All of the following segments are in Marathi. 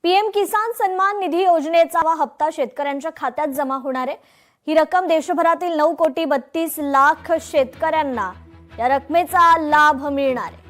पीएम किसान सन्मान निधी योजनेचा हप्ता शेतकऱ्यांच्या खात्यात जमा होणार आहे। ही रक्कम देशभरातील 9,32,00,000 शेतकऱ्यांना या रकमेचा लाभ मिळणार आहे।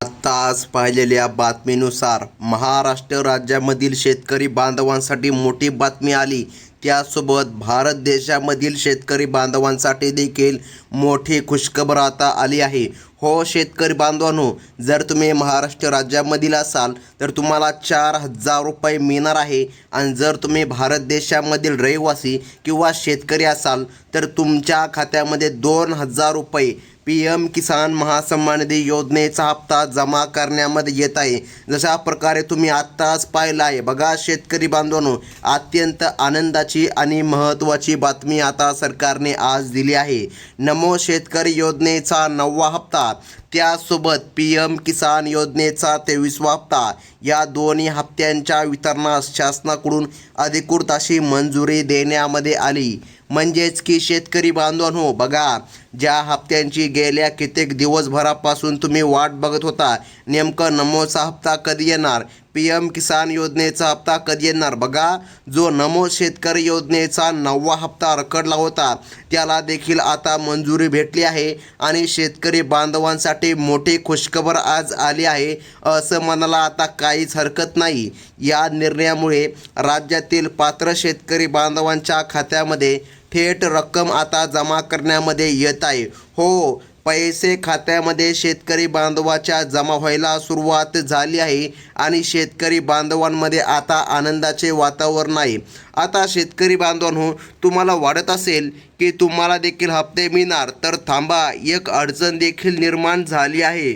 आत्ताच पाहिलेल्या बातमीनुसार महाराष्ट्र राज्यामधील शेतकरी बांधवांसाठी मोठी बातमी आली। त्यासोबत भारत देशामधील शेतकरी बांधवांसाठी देखील मोठी खुशखबर आता आली आहे। हो शेतकरी बांधवांनो, जर तुम्ही महाराष्ट्र राज्यामधील असाल तर तुम्हाला 4,000 रुपये मिळणार आहे आणि जर तुम्ही भारत देशामधील रहिवासी किंवा शेतकरी असाल तर तुमच्या खात्यामध्ये 2,000 रुपये पीएम किसान महासन्मान निधी योजनेचा हप्ता जमा करण्यामध्ये येत आहे। जशा प्रकारे तुम्ही आत्ताच पाहिलं आहे बघा शेतकरी बांधवांनो, अत्यंत आनंदाची आणि महत्त्वाची बातमी आता सरकारने आज दिली आहे। नमो शेतकरी योजनेचा 9वा हप्ता, त्यासोबत पीएम किसान योजनेचा 23वा हप्ता, या दोन्ही हप्त्यांच्या वितरणास शासनाकडून अधिकृत अशी मंजुरी देण्यामध्ये आली। म्हणजेच की शेतकरी बांधवांनो बघा, ज्या हप्त्यांची गेल्या कित्येक दिवसभरापासून तुम्ही वाट बघत होता, नेमकं नमोचा हप्ता कधी येणार, पीएम किसान योजनेचा हप्ता कधी येणार, बघा जो नमो शेतकरी योजनेचा 9वा हप्ता रखडला होता त्याला देखील आता मंजुरी भेटली आहे आणि शेतकरी बांधवांसाठी मोठी खुशखबर आज आली आहे असं म्हणायला आता काहीच हरकत नाही। या निर्णयामुळे राज्यातील पात्र शेतकरी बांधवांच्या खात्यामध्ये थेट रक्कम आता जमा करण्यामध्ये येत आहे। हो, पैसे खात्यामध्ये शेतकरी बांधवाच्या जमा व्हायला सुरुवात झाली आहे आणि शेतकरी बांधवांमध्ये आता आनंदाचे वातावरण आहे। आता शेतकरी बांधवांनो, तुम्हाला वाटत असेल की तुम्हाला देखील हप्ते मिळणार, तर थांबा, एक अडचण देखील निर्माण झाली आहे।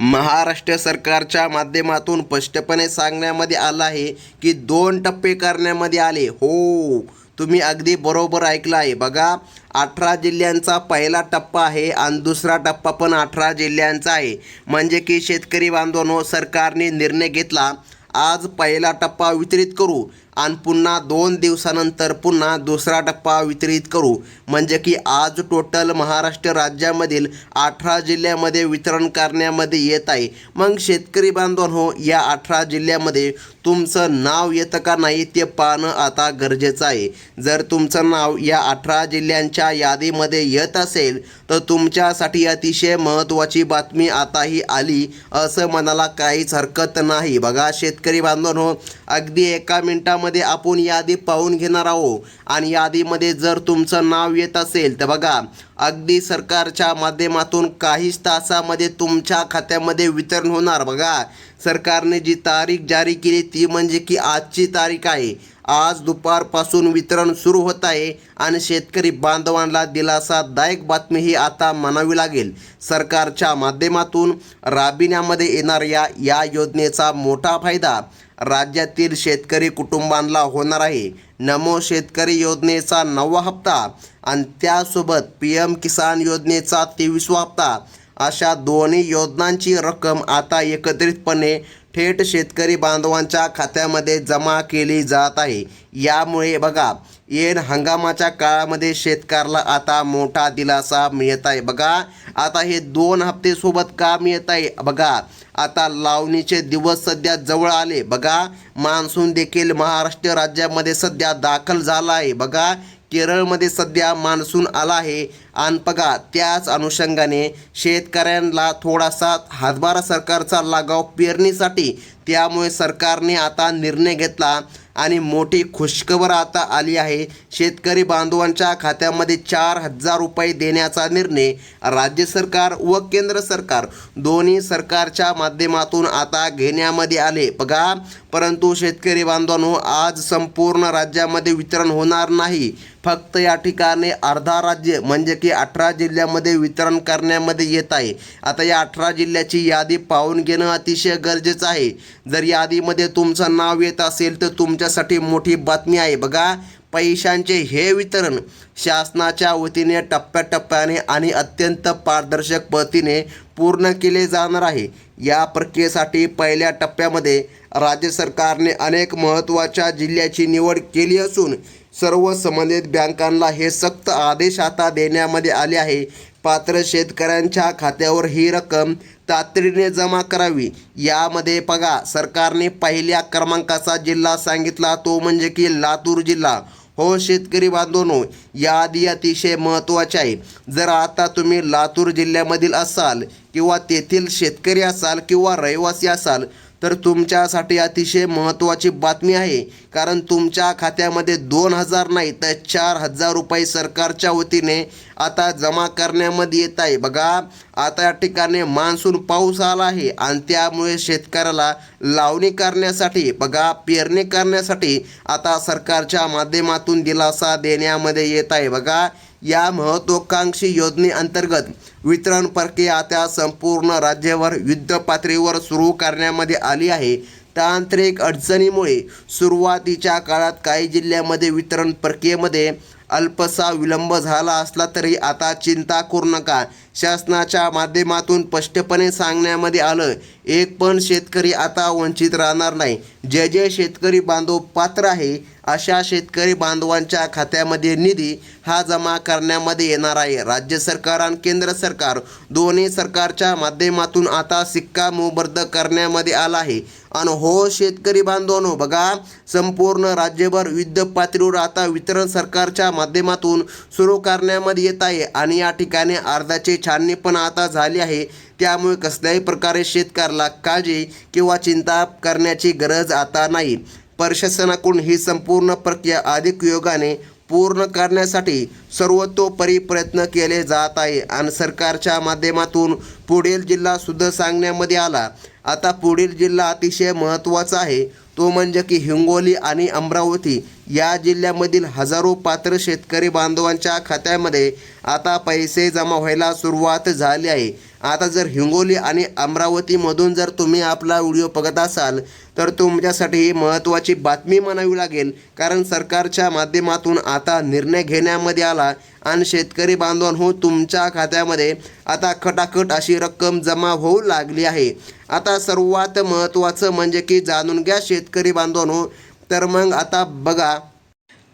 महाराष्ट्र सरकारच्या माध्यमातून स्पष्टपणे सांगण्यामध्ये आलं आहे की 2 टप्पे करण्यामध्ये आले। हो, तुम्ही अगदी बरोबर ऐकलं आहे। बघा, 18 जिल्ह्यांचा पहिला टप्पा आहे आणि दुसरा टप्पा पण 18 जिल्ह्यांचा आहे। म्हणजे की शेतकरी बांधवांनो, सरकारने निर्णय घेतला आज पहिला टप्पा वितरित करू आणि पुन्हा 2 दिवसानंतर पुन्हा दुसरा टप्पा वितरित करू। म्हणजे की आज टोटल महाराष्ट्र राज्यामधील 18 जिल्ह्यामध्ये वितरण करण्यामध्ये येत आहे। मग शेतकरी बांधवांनो, या 18 जिल्ह्यामध्ये तुमचं नाव येतं का नाही ते पाहणं आता गरजेचं आहे। जर तुमचं नाव या 18 जिल्ह्यांच्या यादीमध्ये येत असेल तर तुमच्यासाठी अतिशय महत्त्वाची बातमी आताही आली असं म्हणायला काहीच हरकत नाही। बघा शेतकरी बांधवांनो, अगदी एका मिनिटामध्ये आपण यादी पाहून घेणार आहोत आणि यादीमध्ये जर तुमचं नाव येत असेल तर बघा, अगदी सरकारच्या माध्यमातून काहीच तासामध्ये तुमच्या खात्यामध्ये वितरण होणार। बघा, सरकारने जी तारीख जारी केली ती म्हणजे की आजची तारीख आहे। आज दुपारपासून वितरण सुरू होत आहे आणि शेतकरी बांधवांना दिलासादायक बातमी ही आता म्हणावी लागेल। सरकारच्या माध्यमातून राबविण्यामध्ये येणाऱ्या या योजनेचा मोठा फायदा राज्यातील शेतकरी कुटुंबांना होणार आहे। नमो शेतकरी योजनेचा 9वा हप्ता आणि त्यासोबत पीएम किसान योजनेचा 23वा हप्ता, अशा दोन्ही योजनांची रक्कम आता एकत्रितपणे थेट शेतकरी बांधवांच्या खात्यामध्ये जमा केली जात आहे। यामुळे बघा, येण हंगामाच्या काळामध्ये शेतकऱ्याला आता मोठा दिलासा मिळत आहे। बघा, आता हे 2 हप्ते सोबत का मिळत आहे, बघा आता लावणीचे दिवस सध्या जवळ आले। बघा, मान्सून देखील महाराष्ट्र राज्यामध्ये सध्या दाखल झाला आहे। बघा, केरळमध्ये सध्या मान्सून आला आहे आणि बघा त्याच अनुषंगाने शेतकऱ्यांना थोडासा हातभार सरकारचा लागाव पेरणीसाठी, त्यामुळे सरकारने आता निर्णय घेतला आणि मोठी खुशखबर आता आली आहे। शेतकरी बांधवांच्या खात्यामध्ये 4,000 रुपये देण्याचा निर्णय राज्य सरकार व केंद्र सरकार दोन्ही सरकारच्या माध्यमातून आता घेण्यामध्ये आले। बघा, परंतु शेतकरी बांधवांनो, आज संपूर्ण राज्यामध्ये वितरण होणार नाही, फक्त या ठिकाणी अर्धा राज्य म्हणजे की 18 जिल्ह्यामध्ये वितरण करण्यामध्ये येत आहे। आता या 18 जिल्ह्याची यादी पाहून घेणं अतिशय गरजेचं आहे। जर यादीमध्ये तुमचं नाव येत असेल तर तुमच्यासाठी मोठी बातमी आहे। बघा, पैशांचे हे वितरण शासनाच्या वतीने टप्प्याटप्प्याने आणि अत्यंत पारदर्शक पद्धतीने पूर्ण केले जाणार आहे। या प्रक्रियेसाठी पहिल्या टप्प्यामध्ये राज्य सरकारने अनेक महत्त्वाच्या जिल्ह्याची निवड केली असून सर्व संबंधित बँकांना हे सक्त आदेश आता देण्यामध्ये आले आहे। पात्र शेतकऱ्यांच्या खात्यावर ही रक्कम तातडीने जमा करावी। यामध्ये बघा सरकारने पहिल्या क्रमांकाचा जिल्हा सांगितला तो म्हणजे की लातूर जिल्हा। हो शेतकरी बांधवांनो, यादी अतिशय महत्त्वाची आहे। जर आता तुम्ही लातूर जिल्ह्यामधील असाल किंवा तेथील शेतकरी असाल किंवा रहिवासी असाल तर तुमच्यासाठी अतिशय महत्त्वाची बातमी आहे, कारण तुमच्या खात्यामध्ये 2,000 नाही तर 4,000 रुपये सरकारच्या वतीने आता जमा करण्यामध्ये येत आहे। बघा आता या ठिकाणी मान्सून पाऊस आला आहे आणि त्यामुळे शेतकऱ्याला लावणी करण्यासाठी बघा पेरणी करण्यासाठी आता सरकारच्या माध्यमातून दिलासा देण्यामध्ये येत आहे। बघा या महत्त्वाकांक्षी योजनेअंतर्गत वितरण प्रक्रिया आता संपूर्ण राज्यावर युद्धपातळीवर सुरू करण्यामध्ये आली आहे। तांत्रिक अडचणीमुळे सुरुवातीच्या काळात काही जिल्ह्यामध्ये वितरण प्रक्रियेमध्ये अल्पसा विलंब झाला असला तरी आता चिंता करू नका। शासनाच्या माध्यमातून स्पष्टपणे सांगण्यामध्ये आलं, एक पण शेतकरी आता वंचित राहणार नाही। जे शेतकरी बांधव पात्र आहे अशा शेतकरी बांधवांच्या खात्यामध्ये निधी हा जमा करण्यामध्ये येणार आहे। राज्य सरकार आणि केंद्र सरकार दोन्ही सरकारच्या माध्यमातून आता शिक्कामोर्तब करण्यामध्ये आला आहे। आणि हो शेतकरी बांधवांनो, बघा संपूर्ण राज्यभर युद्ध पातळीवर आता वितरण सरकारच्या माध्यमातून सुरू करण्यामध्ये येत आहे आणि या ठिकाणी अर्जाची छाननी पण आता झाली आहे। त्यामुळे कसल्याही प्रकारे शेतकऱ्याला काळजी किंवा चिंता करण्याची गरज आता नाही। प्रशासनाकडून ही संपूर्ण प्रक्रिया अधिक योगाने पूर्ण करण्यासाठी सर्वतोपरी प्रयत्न केले जात आहे आणि सरकारच्या माध्यमातून पुढील जिल्हा सुद्धा सांगण्यामध्ये आला। आता पुढील जिल्हा अतिशय महत्त्वाचा आहे तो म्हणजे की हिंगोली आणि अमरावती या जिल्ह्यामधील हजारो पात्र शेतकरी बांधवांच्या खात्यामध्ये आता पैसे जमा व्हायला सुरुवात झाली आहे। आता जर हिंगोली आणि अमरावतीमधून जर तुम्ही आपला व्हिडिओ बघत असाल तर तुमच्यासाठी ही महत्त्वाची बातमी म्हणावी लागेल, कारण सरकारच्या माध्यमातून आता निर्णय घेण्यामध्ये आला आणि शेतकरी बांधवांनो तुमच्या खात्यामध्ये आता खटाखट अशी रक्कम जमा होऊ लागली आहे। आता सर्वात महत्त्वाचं म्हणजे की जाणून घ्या शेतकरी बांधवांनो, तर मग आता बघा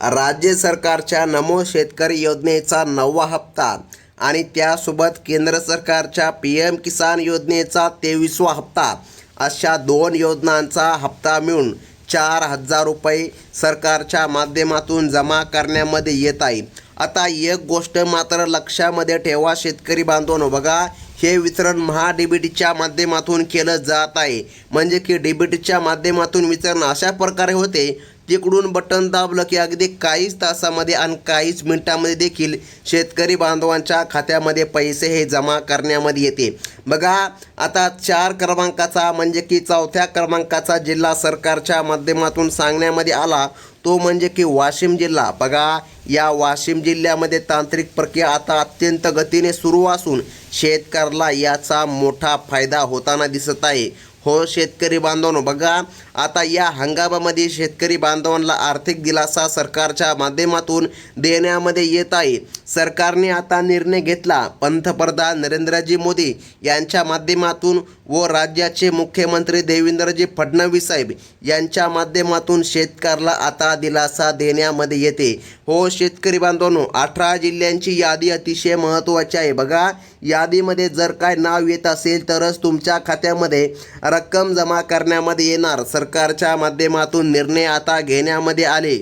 राज्य सरकारच्या नमो शेतकरी योजनेचा 9वा हप्ता आणि त्यासोबत केंद्र सरकारच्या PM किसान योजनेचा 23वा हप्ता अशा 2 योजनांचा हप्ता मिळून 4,000 रुपये सरकारच्या माध्यमातून जमा करण्यामध्ये येत आहे। आता एक गोष्ट मात्र लक्षामध्ये ठेवा शेतकरी बांधवांनो, बघा हे वितरण महाडीबीटीच्या माध्यमातून केलं जात आहे। म्हणजे की डीबीटीच्या माध्यमातून वितरण अशा प्रकारे होते, तिकडून बटन दाबलं की अगदी काहीच तासामध्ये आणि काहीच मिनिटांमध्ये देखील शेतकरी बांधवांच्या खात्यामध्ये पैसे हे जमा करण्यामध्ये येते। बघा आता 4 क्रमांकाचा म्हणजे की 4थ्या क्रमांकाचा जिल्हा सरकारच्या माध्यमातून सांगण्यामध्ये आला तो म्हणजे की वाशिम जिल्हा। बघा या वाशिम जिल्ह्यामध्ये तांत्रिक प्रक्रिया आता अत्यंत गतीने सुरू असून शेतकऱ्याला याचा मोठा फायदा होताना दिसत आहे। हो शेतकरी बांधवांनो, बघा आता या हंगामामध्ये शेतकरी बांधवांना आर्थिक दिलासा सरकारच्या माध्यमातून देण्यामध्ये येत आहे। सरकारने आता निर्णय घेतला, पंतप्रधान नरेंद्रजी मोदी यांच्या माध्यमातून व राज्याचे मुख्यमंत्री देवेंद्रजी फडणवीस साहेब यांच्या माध्यमातून शेतकऱ्याला आता दिलासा देण्यामध्ये येते। हो शेतकरी बांधवांनो, 18 जिल्ह्यांची यादी अतिशय महत्त्वाची आहे। बघा यादीमध्ये जर काय नाव येत असेल तरच तुमच्या खात्यामध्ये रक्कम जमा करण्यामध्ये येणार। सरकारच्या माध्यमातून निर्णय आता घेण्यामध्ये आले।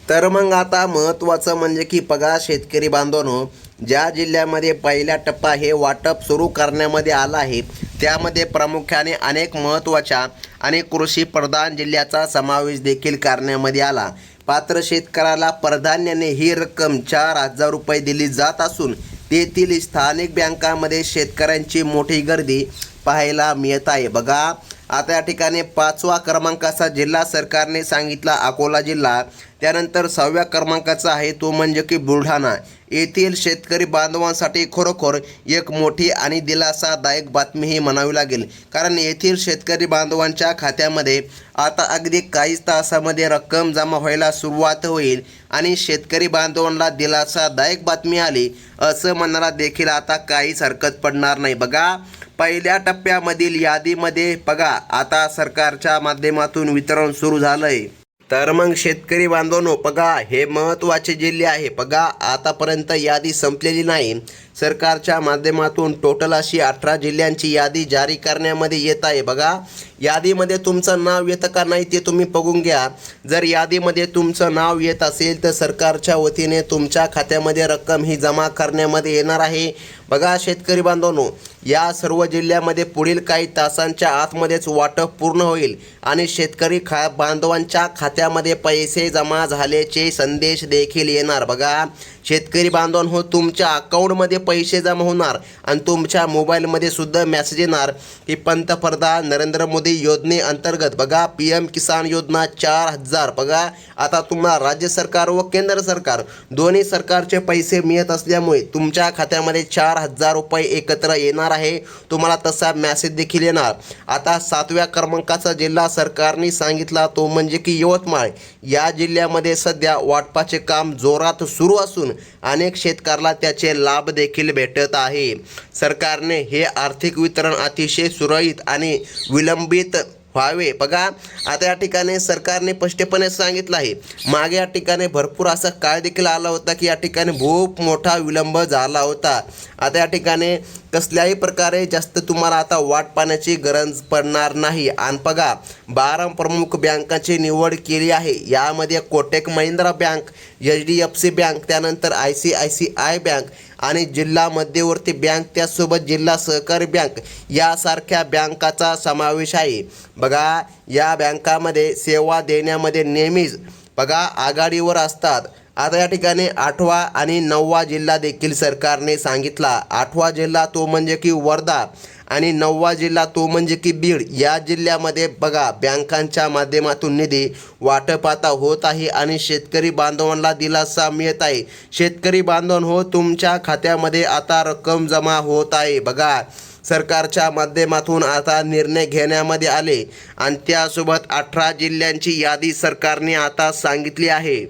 तर मग आता महत्त्वाचं म्हणजे की बघा शेतकरी बांधवांनो, ज्या जिल्ह्यामध्ये पहिला टप्पा हे वाटप सुरू करण्यामध्ये आला आहे त्यामध्ये प्रामुख्याने अनेक महत्त्वाच्या आणि कृषी प्रधान जिल्ह्याचा समावेश देखील करण्यामध्ये आला। पात्र शेतकऱ्याला प्राधान्याने ही रक्कम 4,000 रुपये दिली जात असून तेथील स्थानिक बँकांमध्ये शेतकऱ्यांची मोठी गर्दी पाहायला मिळत आहे। बघा आता या ठिकाणी 5वा क्रमांकाचा जिल्हा सरकारने सांगितला अकोला जिल्हा, त्यानंतर 6व्या क्रमांकाचा आहे तो म्हणजे की बुलढाणा। येथील शेतकरी बांधवांसाठी खरोखर एक मोठी आणि दिलासादायक बातमी ही म्हणावी लागेल, कारण येथील शेतकरी बांधवांच्या खात्यामध्ये आता अगदी काहीच तासामध्ये रक्कम जमा व्हायला सुरुवात होईल आणि शेतकरी बांधवांना दिलासादायक बातमी आली असं म्हणायला देखील आता काहीच हरकत पडणार नाही। बघा पहिल्या टप्प्यामधील यादीमध्ये बघा आता सरकारच्या माध्यमातून वितरण सुरू झालंय। तर मग शेतकरी बांधवांनो, बघा हे महत्त्वाचे जिल्हे आहे। बघा आतापर्यंत यादी संपलेली नाही, सरकारच्या माध्यमातून टोटल अशी 18 जिल्ह्यांची यादी जारी करण्यामध्ये येत आहे. बघा, यादीमध्ये तुमचं नाव येतं का नाही ते तुम्ही बघून घ्या. जर यादीमध्ये तुमचं नाव येत असेल तर सरकारच्या वतीने तुमच्या खात्यामध्ये रक्कम ही जमा करण्यामध्ये येणार आहे. बघा शेतकरी बांधवांनो, या सर्व जिल्ह्यामध्ये पुढील काही तासांच्या आतमध्येच वाटप पूर्ण होईल आणि शेतकरी बांधवांच्या खात्यामध्ये पैसे जमा झाल्याचे संदेश देखील येणार. बघा शेतकरी बांधवांनो, तुमच्या अकाउंटमध्ये पैसे जमा होणार आणि तुमच्या मोबाईलमध्ये सुद्धा मेसेज येणार की पंतप्रधान नरेंद्र मोदी योजनेअंतर्गत बघा PM किसान योजना 4000. बघा आता तुम्हाला राज्य सरकार व केंद्र सरकार दोन्ही सरकारचे पैसे मिळत असल्यामुळे तुमच्या खात्यामध्ये 4000 रुपये एकत्र येणार आहे. तुम्हाला तसा मेसेज देखील येणार. आता 7व्या क्रमांकाचा जिल्हा सरकारने सांगितला तो म्हणजे की यवतमाळ. या जिल्ह्यामध्ये सध्या वाटपाचे काम जोरात सुरू असून अनेक शेतकऱ्याला त्याचे लाभ देखील भेटत आहे. सरकारने हे आर्थिक वितरण अतिशय सुरळीत आणि विलंबित व्हावे. बघा आता या ठिकाणी सरकारने स्पष्टपणे सांगितलं आहे. मागे या ठिकाणी भरपूर असा काळ देखील आला होता की या ठिकाणी खूप मोठा विलंब झाला होता. आता या ठिकाणी कसल्याही प्रकारे जास्त तुम्हाला आता वाट पाहण्याची गरज पडणार नाही. आणि बघा 12 प्रमुख बँकांची निवड केली आहे. यामध्ये Kotak Mahindra bank, HDFC bank, त्यानंतर ICICI बँक आणि जिल्हा मध्यवर्ती बँक, त्यासोबत जिल्हा सहकारी बँक यासारख्या बँकाचा समावेश आहे. बघा या बँकामध्ये सेवा देण्यामध्ये नेहमीच बघा आघाडीवर असतात. आता या ठिकाणी 8वा आणि 9वा जिल्हा देखील सरकारने सांगितला. 8वा जिल्हा तो म्हणजे की वर्धा आणि 9वा जिल्हा तो म्हणजे की बीड. या जिल्ह्यामध्ये बघा बँकांच्या माध्यमातून निधी वाटप आता होत आहे आणि शेतकरी बांधवांना दिलासा मिळत आहे. शेतकरी बांधवांनो, तुमच्या खात्यामध्ये आता रक्कम जमा होत आहे. बघा सरकारच्या माध्यमातून आता निर्णय घेण्यामध्ये आले आणि त्यासोबत 18 जिल्ह्यांची यादी सरकारने आता सांगितली आहे.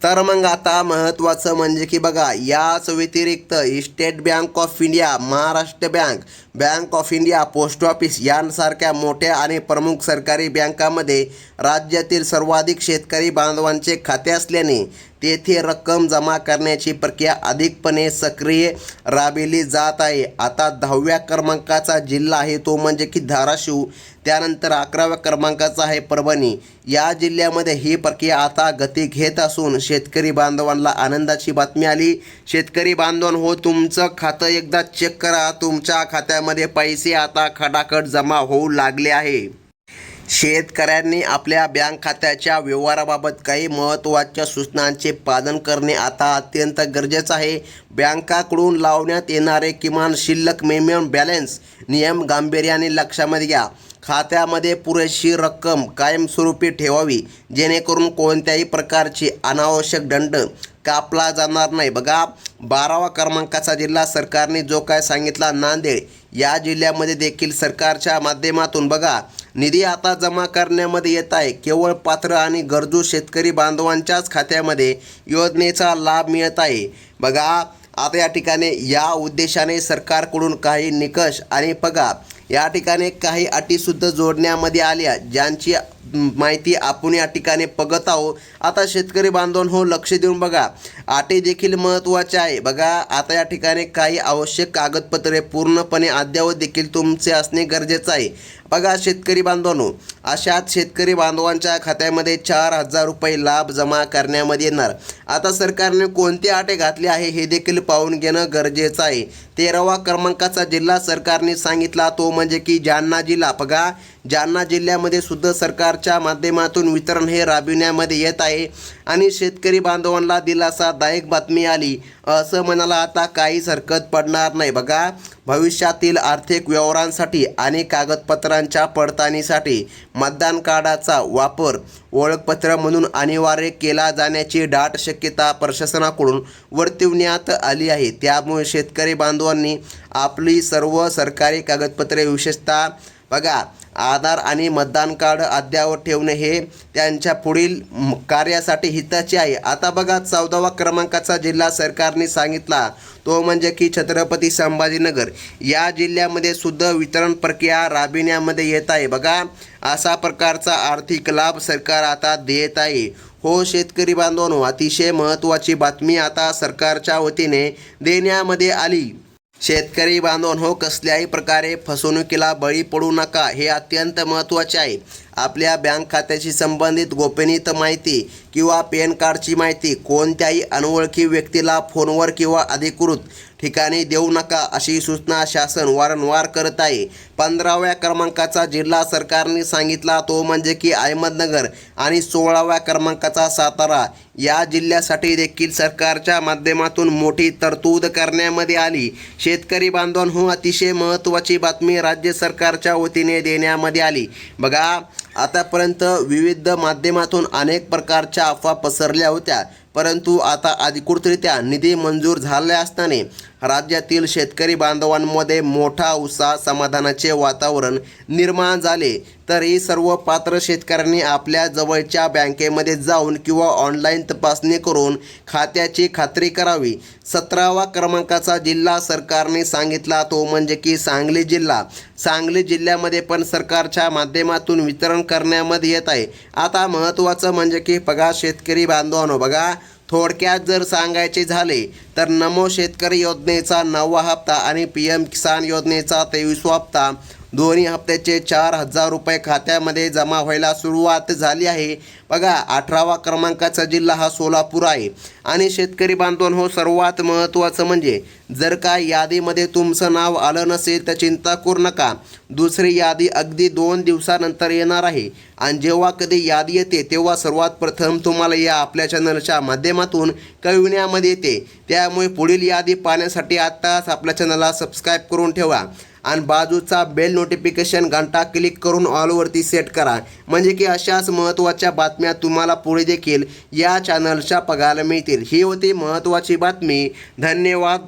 तर मग आता महत्त्वाचं म्हणजे की बघा याच व्यतिरिक्त state bank of India, Maharashtra bank, bank of India, post office यांसारख्या मोठ्या आणि प्रमुख सरकारी बँकामध्ये राज्यातील सर्वाधिक शेतकरी बांधवांचे खाते असल्याने तेथे रक्कम जमा करण्याची प्रक्रिया अधिकपणे सक्रिय राबविली जात आहे. आता 10व्या क्रमांकाचा जिल्हा आहे तो म्हणजे की धाराशिव. त्यानंतर 11व्या क्रमांकाचा आहे परभणी. या जिल्ह्यामध्ये ही प्रक्रिया आता गती घेत असून शेतकरी बांधवांना आनंदाची बातमी आली. शेतकरी बांधवांनो, तुमचं खातं एकदा चेक करा. तुमच्या खात्यामध्ये पैसे आता खडाखड जमा होऊ लागले आहे. शेतकऱ्यांनी आपल्या बँक खात्याच्या व्यवहाराबाबत काही महत्त्वाच्या सूचनांचे पालन करणे आता अत्यंत गरजेचं आहे. बँकाकडून लावण्यात येणारे किमान शिल्लक मिनिमम बॅलन्स नियम गांभीर्याने लक्षामध्ये घ्या. खात्यामध्ये पुरेशी रक्कम कायमस्वरूपी ठेवावी जेणेकरून कोणत्याही प्रकारची अनावश्यक दंड कापला जाणार नाही. बघा 12वा क्रमांकाचा जिल्हा सरकारने जो काय सांगितला नांदेड. या जिल्ह्यामध्ये देखील सरकारच्या माध्यमातून बघा निधी आता जमा करण्यामध्ये येत आहे. केवळ पात्र आणि गरजू शेतकरी बांधवांच्याच खात्यामध्ये योजनेचा लाभ मिळत आहे. बघा आता या ठिकाणी या उद्देशाने सरकारकडून काही निकष आणि बघा या ठिकाणी काही अटीसुद्धा जोडण्यामध्ये आल्या ज्यांची माहिती आपण या ठिकाणी बघत आहोत. आता शेतकरी बांधवांनो लक्ष देऊन बघा, अटी देखील महत्त्वाच्या आहे. बघा आता या ठिकाणी काही आवश्यक कागदपत्रे पूर्णपणे अद्ययावत देखील तुमचे असणे गरजेचं आहे. बघा शेतकरी बांधवांनो, अशाच शेतकरी बांधवांच्या खात्यामध्ये 4000 रुपये लाभ जमा करण्यामध्ये येणार. आता सरकारने कोणती अटी घातली आहे हे देखील पाहून घेणं गरजेचं आहे. 13वा क्रमांकाचा जिल्हा सरकारने सांगितला तो म्हणजे की जालना जिल्हा. बघा जालना जिल्ह्यामध्ये सुद्धा सरकारच्या माध्यमातून वितरण हे राबविण्यामध्ये येत आहे आणि शेतकरी बांधवांना दिलासादायक बातमी आली असं म्हणायला आता काहीच हरकत पडणार नाही. बघा भविष्यातील आर्थिक व्यवहारांसाठी आणि कागदपत्रांच्या पडताळणीसाठी मतदान कार्डाचा वापर ओळखपत्र म्हणून अनिवार्य केला जाण्याची दाट शक्यता प्रशासनाकडून वर्तविण्यात आली आहे. त्यामुळे शेतकरी बांधवांनी आपली सर्व सरकारी कागदपत्रे विशेषतः बघा आधार आणि मतदान कार्ड अद्ययावत ठेवणे हे त्यांच्या पुढील कार्यासाठी हिताचे आहे. आता बघा 14वा क्रमांकाचा जिल्हा सरकारने सांगितला तो म्हणजे की छत्रपती संभाजीनगर. या जिल्ह्यामध्ये सुद्धा वितरण प्रक्रिया राबविण्यामध्ये येत आहे. बघा असा प्रकारचा आर्थिक लाभ सरकार आता देत आहे. हो शेतकरी बांधवांनो, अतिशय महत्त्वाची बातमी आता सरकारच्या वतीने देण्यामध्ये आली. शेतकरी बांधवांनो, कसल्याही प्रकारे फसवणुकीला बळी पडू नका, हे अत्यंत महत्त्वाचे आहे. आपल्या बँक खात्याशी संबंधित गोपनीय माहिती किंवा पॅन कार्डची माहिती कोणत्याही अनोळखी व्यक्तीला फोनवर किंवा अधिकृत ठिकाणी देऊ नका, अशी सूचना शासन वारंवार करत आहे. 15व्या क्रमांकाचा जिल्हा सरकारने सांगितला तो म्हणजे की अहमदनगर आणि 16व्या क्रमांकाचा सातारा या जिल्ह्यासाठी देखील सरकारच्या माध्यमातून मोठी तरतूद करण्यामध्ये आली. शेतकरी बांधवांनो, अतिशय महत्त्वाची बातमी राज्य सरकारच्या वतीने देण्यामध्ये आली. बघा, आतापर्यंत विविध माध्यमातून अनेक प्रकारच्या अफवा पसरल्या होत्या, परंतु आता अधिकृतरित्या निधी मंजूर झाले असताना राज्यातील शेतकरी बांधवांमध्ये मोठा उत्साह, समाधानाचे वातावरण निर्माण झाले. तरी सर्व पात्र शेतकऱ्यांनी आपल्या जवळच्या बँकेमध्ये जाऊन किंवा ऑनलाईन तपासणी करून खात्याची खात्री करावी. 17व्या क्रमांकाचा जिल्हा सरकारने सांगितला तो म्हणजे की सांगली जिल्हा. सांगली जिल्ह्यामध्ये पण सरकारच्या माध्यमातून वितरण करण्यामध्ये येत आहे. आता महत्त्वाचं म्हणजे की बघा शेतकरी बांधवांनो, बघा थोडक्यात जर सांगायचे झाले तर नमो शेतकरी योजनेचा 9वा हप्ता आणि PM किसान योजनेचा 23वा हप्ता दोन्ही हप्त्याचे 4,000 रुपये खात्यामध्ये जमा व्हायला सुरुवात झाली आहे. बघा, 18वा क्रमांकाचा जिल्हा हा सोलापूर आहे. आणि शेतकरी बांधवांनो, सर्वात महत्त्वाचं म्हणजे जर का यादीमध्ये तुमचं नाव आलं नसेल तर चिंता करू नका, दुसरी यादी अगदी 2 दिवसानंतर येणार आहे. आणि जेव्हा कधी यादी येते तेव्हा सर्वात प्रथम तुम्हाला या आपल्या चॅनलच्या माध्यमातून कळविण्यामध्ये येते. त्यामुळे पुढील यादी पाहण्यासाठी आत्ताच आपल्या चॅनलला सबस्क्राईब करून ठेवा आणि बाजूचा बेल नोटिफिकेशन घंटा क्लिक करून ऑलवरती सेट करा, म्हणजे की अशाच महत्त्वाच्या बातम्या तुम्हाला पुढे देखील या चॅनलच्या बघायला मिळतील. ही होती महत्त्वाची बातमी. धन्यवाद.